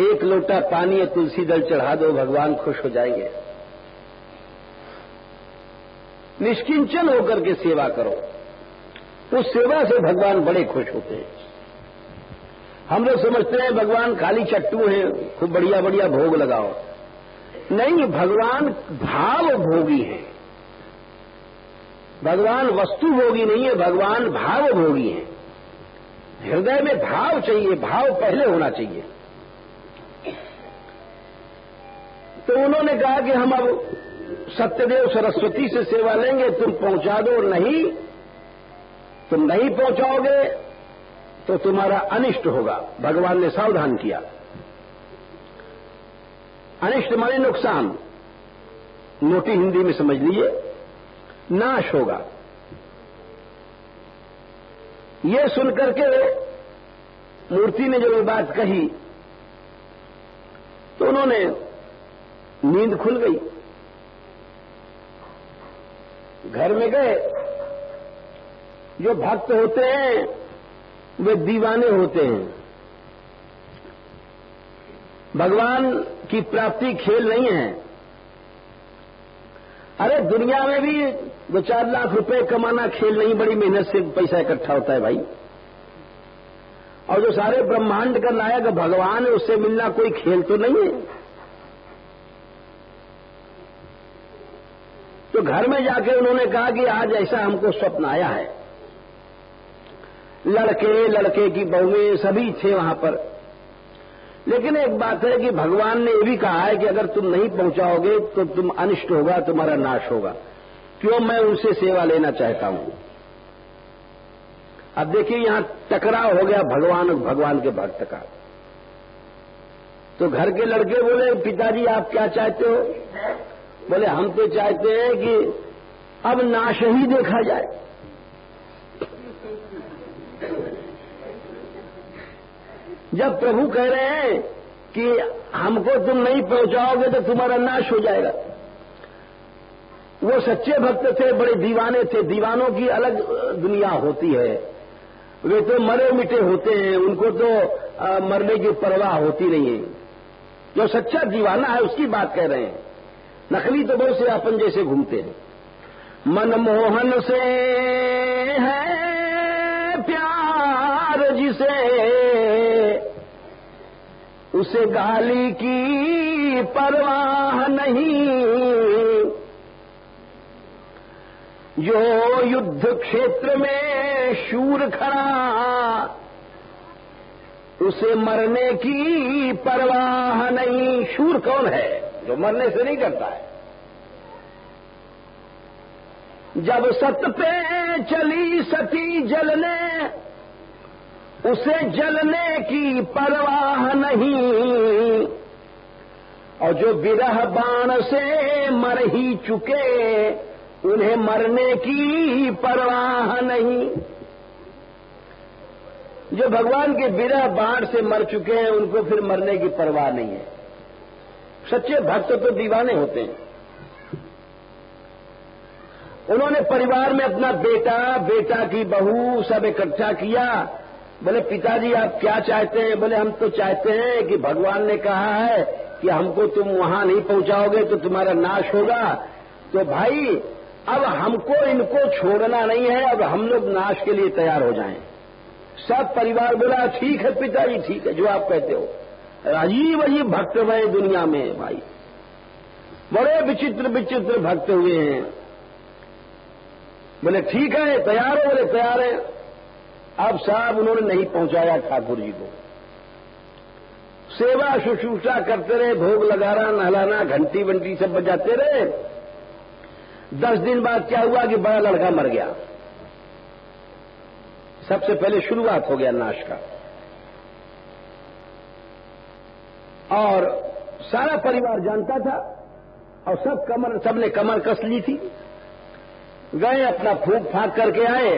एक लोटा पानी या तुलसी दल चढ़ा दो, भगवान खुश हो जाएंगे। निष्किंचन होकर के सेवा करो, उस सेवा से भगवान बड़े खुश होते हैं। हम लोग समझते हैं भगवान खाली चट्टू हैं, खूब बढ़िया बढ़िया भोग लगाओ। नहीं, भगवान भाव भोगी है। भगवान वस्तु भोगी नहीं है, भगवान भाव भोगी है। हृदय में भाव चाहिए, भाव पहले होना चाहिए। तो उन्होंने कहा कि हम अब सत्यदेव सरस्वती से सेवा लेंगे, तुम पहुंचा दो। नहीं, तुम नहीं पहुंचाओगे तो तुम्हारा अनिष्ट होगा। भगवान ने सावधान किया। अनिष्ट माने नुकसान, मोटी हिंदी में समझ लीजिए, नाश होगा। ये सुनकर के मूर्ति ने जब ये बात कही तो उन्होंने नींद खुल गई, घर में गए। जो भक्त होते हैं वे दीवाने होते हैं। भगवान की प्राप्ति खेल नहीं है। अरे दुनिया में भी 2-4 लाख रुपए कमाना खेल नहीं, बड़ी मेहनत से पैसा इकट्ठा होता है भाई। और जो सारे ब्रह्मांड का नायक भगवान है, उससे मिलना कोई खेल तो नहीं है। तो घर में जाके उन्होंने कहा कि आज ऐसा हमको स्वप्न आया है। लड़के की बहुएं सभी थे वहां पर। लेकिन एक बात है कि भगवान ने यह भी कहा है कि अगर तुम नहीं पहुंचाओगे तो तुम अनिष्ट होगा, तुम्हारा नाश होगा। क्यों मैं उनसे सेवा लेना चाहता हूं। अब देखिए यहां टकराव हो गया भगवान के भक्त का। तो घर के लड़के बोले, पिताजी आप क्या चाहते हो? बोले हम तो चाहते हैं कि अब नाश ही देखा जाए। जब प्रभु कह रहे हैं कि हमको तुम नहीं पहुंचाओगे तो तुम्हारा नाश हो जाएगा। वो सच्चे भक्त थे, बड़े दीवाने थे। दीवानों की अलग दुनिया होती है, वे तो मरे मिटे होते हैं, उनको तो मरने की परवाह होती नहीं है। जो सच्चा दीवाना है उसकी बात कह रहे हैं। नकली तो बहुत से अपन जैसे घूमते हैं। मनमोहन से है प्यार जिसे, उसे गाली की परवाह नहीं। जो युद्ध क्षेत्र में शूर खड़ा, उसे मरने की परवाह नहीं। शूर कौन है? जो मरने से नहीं डरता है। जब सत पे चली सती जलने, उसे जलने की परवाह नहीं। और जो विरह बाण से मर ही चुके, उन्हें मरने की परवाह नहीं। जो भगवान के विरह बाण से मर चुके हैं, उनको फिर मरने की परवाह नहीं है। सच्चे भक्त तो दीवाने होते हैं। उन्होंने परिवार में अपना बेटा, बेटा की बहू सब इकट्ठा किया। बोले पिताजी आप क्या चाहते हैं? बोले हम तो चाहते हैं कि भगवान ने कहा है कि हमको तुम वहां नहीं पहुंचाओगे तो तुम्हारा नाश होगा। तो भाई अब हमको इनको छोड़ना नहीं है, अब हम लोग नाश के लिए तैयार हो जाएं। सब परिवार बोला ठीक है पिताजी, ठीक है जो आप कहते हो। अजीब अजीब भक्त हुए दुनिया में भाई, बड़े विचित्र विचित्र भक्त हुए हैं। बोले ठीक है तैयार हो? बोले तैयार है। अब साहब उन्होंने नहीं पहुंचाया ठाकुर जी को। सेवा शुश्रूषा करते रहे, भोग लगाना, नहलाना, घंटी वंटी सब बजाते रहे। 10 दिन बाद क्या हुआ कि बड़ा लड़का मर गया। सबसे पहले शुरुआत हो गया नाश का। और सारा परिवार जानता था और सबने कमर कस ली थी। गए अपना फूंक फांक करके आए।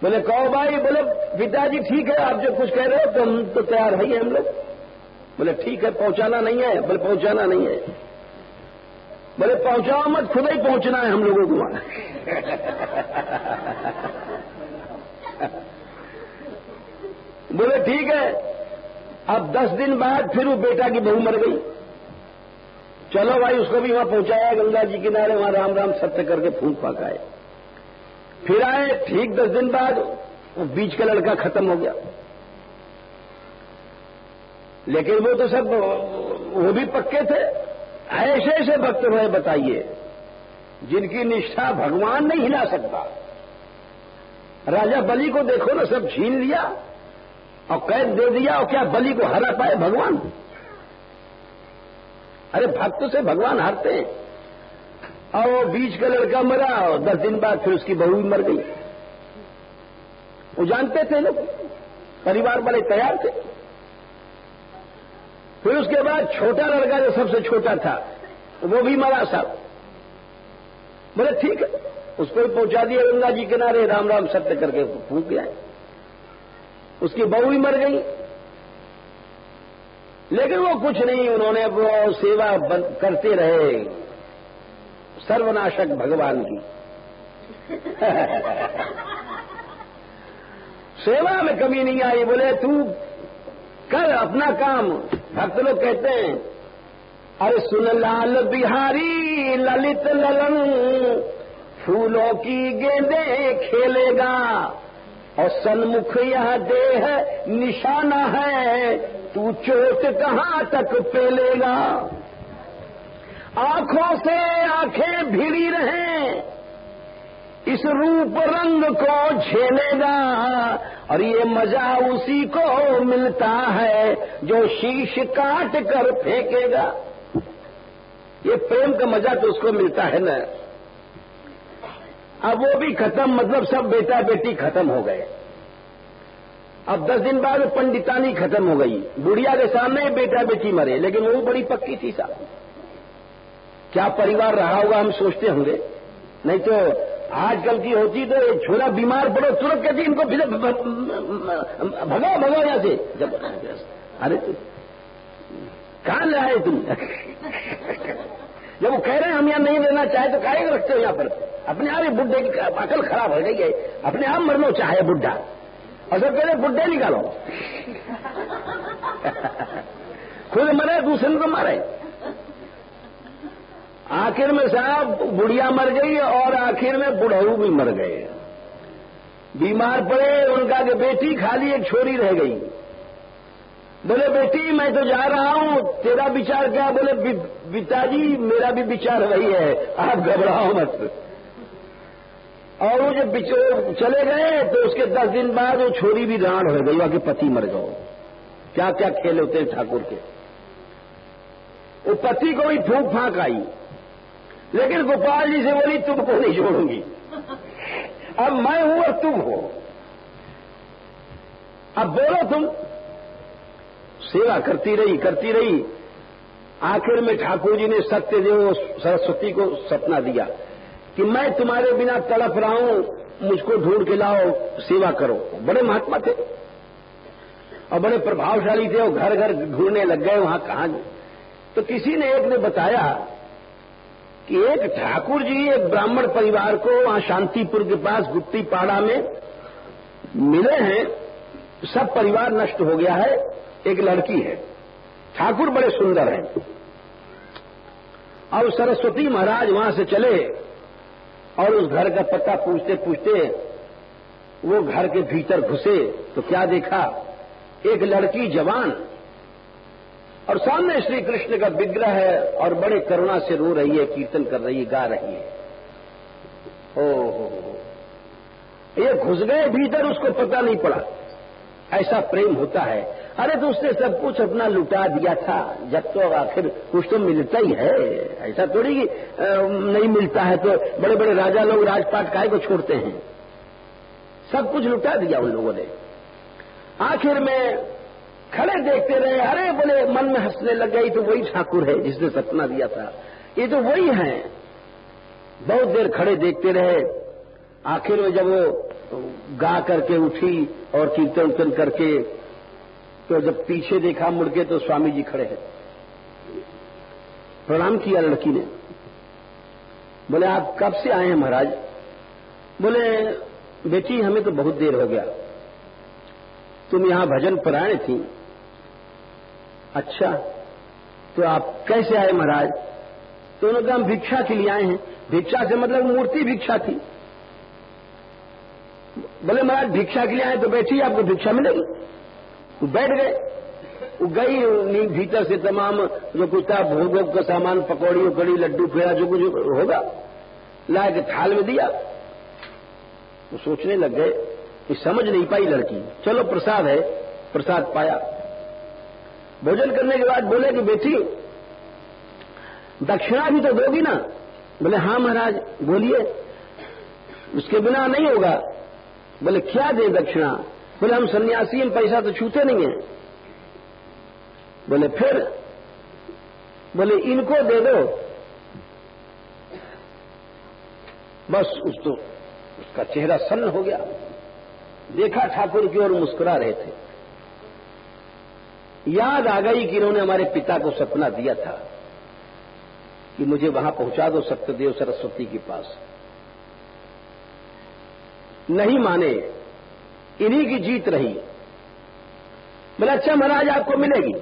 बोले कहो भाई? बोले पिताजी ठीक है आप जो कुछ कह रहे हो तो हम तो तैयार है हम लोग। बोले ठीक है पहुंचाना नहीं है? बोले पहुंचाना नहीं है। बोले पहुंचाओ मत, खुद ही पहुंचना है हम लोगों को वहां। बोले ठीक है। अब 10 दिन बाद फिर वो बेटा की बहू मर गई। चलो भाई उसको भी वहां पहुंचाया, गंगा जी किनारे, वहां राम राम सत्य करके फूंक फाक आए। फिर आए, ठीक 10 दिन बाद वो बीच का लड़का खत्म हो गया। लेकिन वो तो सब वो भी पक्के थे। ऐसे ऐसे भक्त हुए बताइए जिनकी निष्ठा भगवान नहीं हिला सकता। राजा बलि को देखो ना, सब छीन लिया और कैद दे दिया, और क्या बलि को हरा पाए भगवान? अरे भक्त से भगवान हारते हैं। और वो बीच का लड़का मरा और 10 दिन बाद फिर उसकी बहू भी मर गई। वो जानते थे लोग, परिवार वाले तैयार थे। फिर उसके बाद छोटा लड़का जो सबसे छोटा था वो भी मरा साहब। बोले ठीक है उसको भी पहुंचा दिया गंगा जी किनारे, राम राम सत्य करके फूंक गया। उसकी बहू भी मर गई। लेकिन वो कुछ नहीं, उन्होंने वो सेवा करते रहे सर्वनाशक भगवान की। सेवा में कमी नहीं आई। बोले तू कर अपना काम। भक्त लोग कहते हैं अरे सुन लाल बिहारी ललित ललन, फूलों की गेंदे खेलेगा, और सन्मुख यह देह निशाना है, तू चोट कहां तक पेलेगा। आंखों से आंखें भिड़ी रहें, इस रूप रंग को झेलेगा, और ये मजा उसी को मिलता है जो शीश काट कर फेंकेगा। ये प्रेम का मजा तो उसको मिलता है ना। अब वो भी खत्म, मतलब सब बेटा बेटी खत्म हो गए। अब 10 दिन बाद पंडितानी खत्म हो गई। बुढ़िया के सामने बेटा बेटी मरे, लेकिन वो बड़ी पक्की थी साहब। क्या परिवार रहा होगा हम सोचते होंगे। नहीं तो आजकल की होती तो एक छोरा बीमार पड़ो तुरंत कहती इनको भगाओ भगाओ यहां से। जब अरे तुम कहां ले आए तुम? जब वो कह रहे हैं हम यहां नहीं रहना चाहे तो काहे रखते हो यहां पर? अपने आप ही बुढ़े की अकल खराब हो गई है, अपने आप मरना चाहे बुढ़ा और सब कह रहे बुढ़े निकालो। खुद मरे दूसरे को मारे। आखिर में साहब बुढ़िया मर गई और आखिर में बुढ़ऊ भी मर गए। बीमार पड़े उनका कि बेटी खाली एक छोरी रह गई। बोले बेटी मैं तो जा रहा हूं, तेरा विचार क्या? बोले पिताजी मेरा भी विचार वही है, आप घबराओ मत। और वो जब चले गए तो उसके 10 दिन बाद वो छोरी भी राण हो गई, वहां के पति मर गए। क्या क्या खेल होते हैं ठाकुर के। वो पति को भी फूंक फांक आई, लेकिन गोपाल जी से बोली तुमको नहीं छोड़ूंगी, अब मैं हूं और तुम हो, अब बोलो तुम। सेवा करती रही। आखिर में ठाकुर जी ने सत्यदेव सरस्वती को सपना दिया कि मैं तुम्हारे बिना तड़प रहा हूं, मुझको ढूंढ के लाओ, सेवा करो। बड़े महात्मा थे और बड़े प्रभावशाली थे, और घर घर घूरने लग गए वहां कहां। तो किसी ने एक ने बताया कि एक ठाकुर जी एक ब्राह्मण परिवार को वहां शांतिपुर के पास गुप्ती पाड़ा में मिले हैं, सब परिवार नष्ट हो गया है, एक लड़की है, ठाकुर बड़े सुंदर हैं। अब सरस्वती महाराज वहां से चले और उस घर का पता पूछते पूछते वो घर के भीतर घुसे तो क्या देखा? एक लड़की जवान और सामने श्री कृष्ण का विग्रह है और बड़े करुणा से रो रही है, कीर्तन कर रही है, गा रही है। हो ये घुस गए भीतर, उसको पता नहीं पड़ा। ऐसा प्रेम होता है। अरे तो उसने सब कुछ अपना लुटा दिया था, जब तो आखिर कुछ तो मिलता ही है। ऐसा थोड़ी कि नहीं मिलता है तो बड़े बड़े राजा लोग राजपाट काहे को छोड़ते हैं। सब कुछ लुटा दिया उन लोगों ने। आखिर में खड़े देखते रहे, अरे बोले मन में हंसने लग गई, तो वही ठाकुर है जिसने सपना दिया था, ये तो वही है। बहुत देर खड़े देखते रहे। आखिर में जब वो गा करके उठी और कीर्तन उर्तन करके, तो जब पीछे देखा मुड़ के तो स्वामी जी खड़े हैं। प्रणाम किया लड़की ने। बोले आप कब से आए हैं महाराज? बोले बेटी हमें तो बहुत देर हो गया, तुम यहां भजन परायण थी। अच्छा तो आप कैसे आए महाराज? तो उन्होंने कहा हम भिक्षा के लिए आए हैं। भिक्षा से मतलब मूर्ति भिक्षा थी। बोले महाराज भिक्षा के लिए आए तो बैठिए, आपको भिक्षा मिलेगी। वो बैठ गए। वो गई भीतर से तमाम जो कुछ था भोग का सामान, पकौड़ी उकड़ी लड्डू पेड़ा जो कुछ होगा ला के थाल में दिया। वो सोचने लग गए कि समझ नहीं पाई लड़की। चलो प्रसाद है, प्रसाद पाया। भोजन करने के बाद बोले कि बेटी दक्षिणा भी तो दोगी ना? बोले हाँ महाराज बोलिए, उसके बिना नहीं होगा। बोले क्या दे दक्षिणा? बोले हम सन्यासी, हम पैसा तो छूते नहीं है। बोले फिर? बोले इनको दे दो। बस उसका चेहरा सन्न हो गया। देखा ठाकुर की ओर मुस्कुरा रहे थे। याद आ गई कि इन्होंने हमारे पिता को सपना दिया था कि मुझे वहां पहुंचा दो सत्यदेव सरस्वती के पास। नहीं माने, इन्हीं की जीत रही। बोले अच्छा महाराज आपको मिलेगी।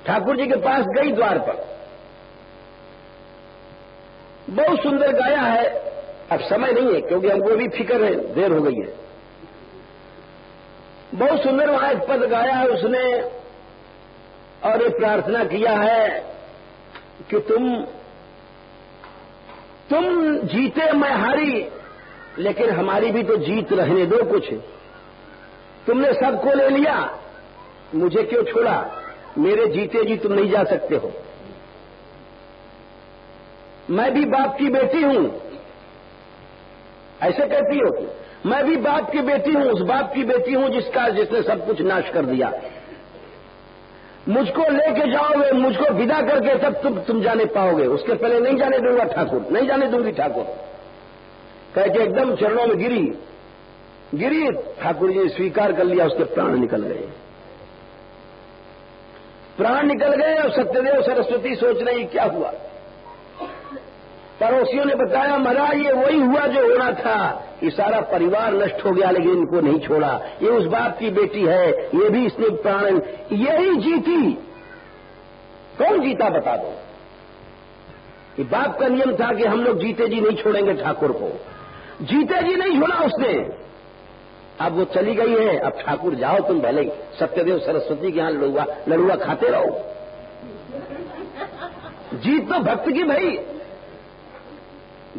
ठाकुर जी के पास गई, द्वार पर बहुत सुंदर गाया है। अब समय नहीं है क्योंकि हमको भी फिक्र है, देर हो गई है। बहुत सुंदर वहां एक पद गाया है उसने और ये प्रार्थना किया है कि तुम जीते मैं हारी, लेकिन हमारी भी तो जीत रहने दो कुछ। तुमने सबको ले लिया, मुझे क्यों छोड़ा? मेरे जीते जी तुम नहीं जा सकते हो। मैं भी बाप की बेटी हूं, ऐसे कहती हो कि मैं भी बाप की बेटी हूं, उस बाप की बेटी हूं जिसने सब कुछ नाश कर दिया। मुझको लेके जाओगे, मुझको विदा करके तब तुम जाने पाओगे, उसके पहले नहीं जाने दूंगा ठाकुर, नहीं जाने दूंगी ठाकुर। कह के एकदम चरणों में गिरी, ठाकुर जी ने स्वीकार कर लिया, उसके प्राण निकल गए। प्राण निकल गए और सत्यदेव सरस्वती सोच रही क्या हुआ। पड़ोसियों ने बताया महाराज ये वही हुआ जो होना था, ये सारा परिवार नष्ट हो गया लेकिन इनको नहीं छोड़ा, ये उस बाप की बेटी है, ये भी इसने प्राण, यही जीती। कौन जीता बता दो। ये बाप का नियम था कि हम लोग जीते जी नहीं छोड़ेंगे ठाकुर को, जीते जी नहीं छोड़ा उसने। अब वो चली गई है, अब ठाकुर जाओ तुम भले सत्यदेव सरस्वती के यहां लड़ुआ खाते रहो। जीत तो भक्त की भाई।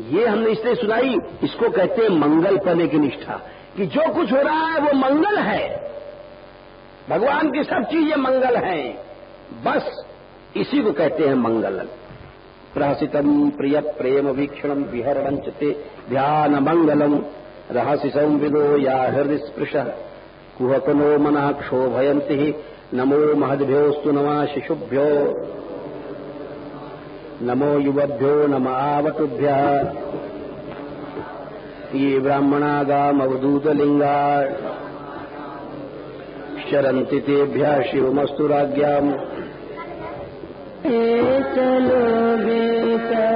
ये हमने इसलिए सुनाई, इसको कहते हैं मंगल पने की निष्ठा, कि जो कुछ हो रहा है वो मंगल है, भगवान की सब चीजें मंगल हैं, बस इसी को कहते हैं मंगल। प्रहसितम प्रिय प्रेम वीक्षणम विहरणं च ते ध्यान मंगलम रहसि संविदो या हृदय स्पृश कुहकनो मना क्षोभयन्ति नमो महद्भ्योस्तु नमः शिशुभ्यो नमो युवभ्यो नम आवटुभ्यः ये ब्राह्मणागामवधूतलिंगा शरन्ति तेभ्यः शिवमस्तु राज्ञाम्। चलो बेटा